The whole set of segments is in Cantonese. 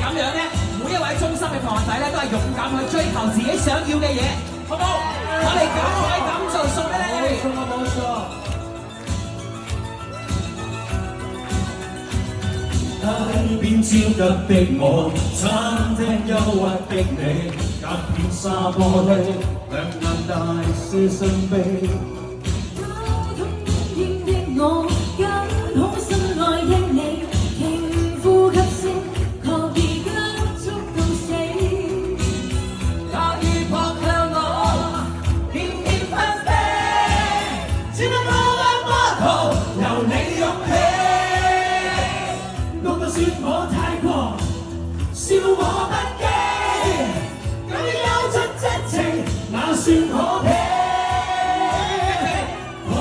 咁樣咧，每一位中心嘅同學仔咧，都係勇敢去追求自己想要嘅嘢，好唔好？我哋咁快咁做送俾你。冇錯冇錯。街邊焦急的我，餐廳憂鬱的你，隔片沙玻璃，兩眼帶些傷悲。交通應的我，跟好心愛的你，聽呼吸聲，確已跟足到死。假如撲向我，翩翩紛飛，只能我兩波圖由你勇氣。我不說我太過，笑我不羈，咁樣有出真情，那算可悲。狂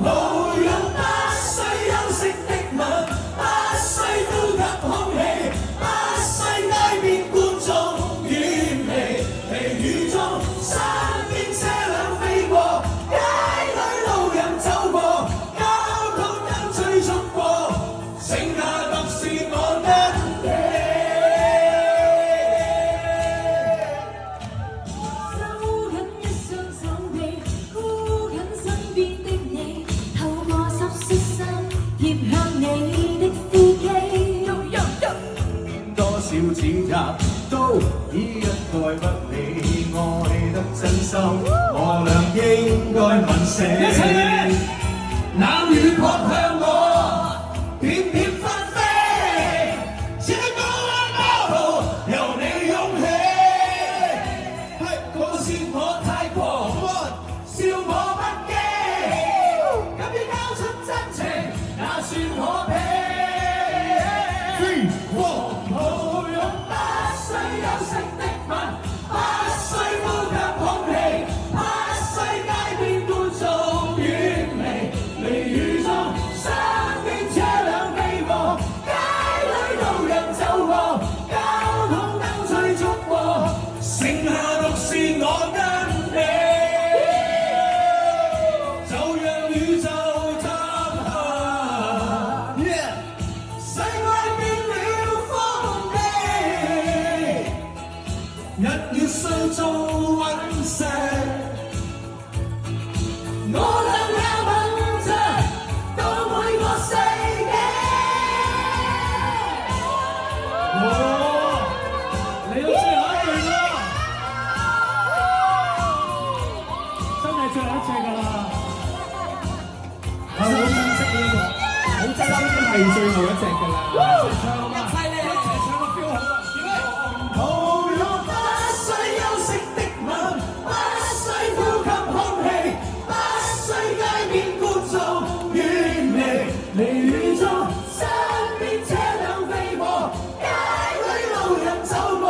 抱擁不需休息的吻，不需呼吸空氣，不需街邊觀眾遠離，微雨中身邊車輛飛過，街裏路人走過，交通燈催促過，剩下獨是我跟你。收緊一雙手臂，箍緊身邊的你，透過濕濕衫貼向你的呼吸。多少指責都已一概不理，愛得真心，我倆應該吻死。一齊嚟！冷雨撲向我，翩翩紛飛，似你高冷波濤，由你湧起。嗰時我太過，笑我不羈，咁要交出真情，那算可悲。狂抱擁不需休息的吻，不需呼吸空氣，不需街邊觀眾遠離，微雨中身邊車輛飛過，街裏路人走過，交通燈催促過，剩下獨是我跟你，就讓宇宙塌下。世界變了風景，日月碎做隕石，我倆也吻着到每個世紀。嚟到最後一句啦，真係最後一隻㗎啦，好珍惜呢個，好珍惜呢係最後一隻㗎啦。一齊嚟，一齊唱個 feel 好啊！抱擁不需休息的吻，不需呼吸空氣，不需街邊觀眾遠離，微雨中身邊車輛飛過，街裏路人走過，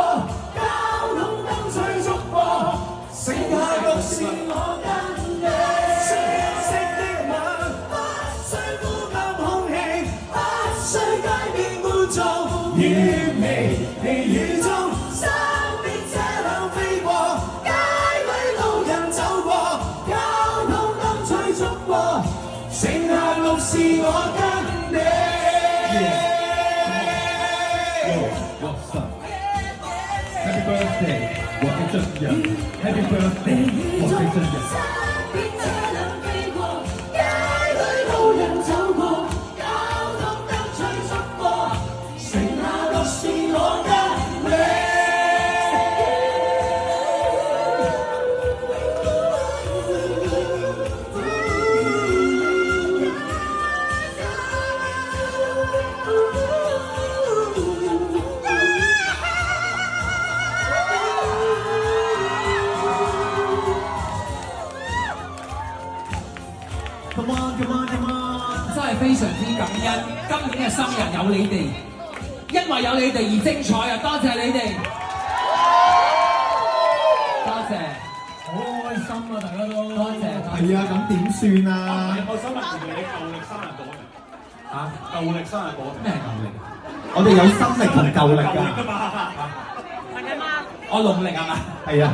交通燈催促過，剩下獨是我跟你。需休息的吻，不需呼吸空氣，不需街邊觀眾遠離，微雨中身邊車輛飛過，街裏路人走過，交通燈催促過，剩下獨是我跟你。Happy birthday，我嘅真人。Happy birthday，我嘅真人。身邊車輛飛過，街裏路人走過，交通燈催促過，剩下獨是我跟你。Come on, come on, come on！真係非常之感恩，今年嘅生日有你哋，因為有你哋而精彩啊！多謝你哋，多謝，好開心啊！大家都多謝，係啊，咁點算啊？我想問你舊歷生日過未？啊，舊歷生日過未？咩舊歷？我哋有新歷同舊歷舊歷㗎㗎。嘛？我農曆係嘛？係啊。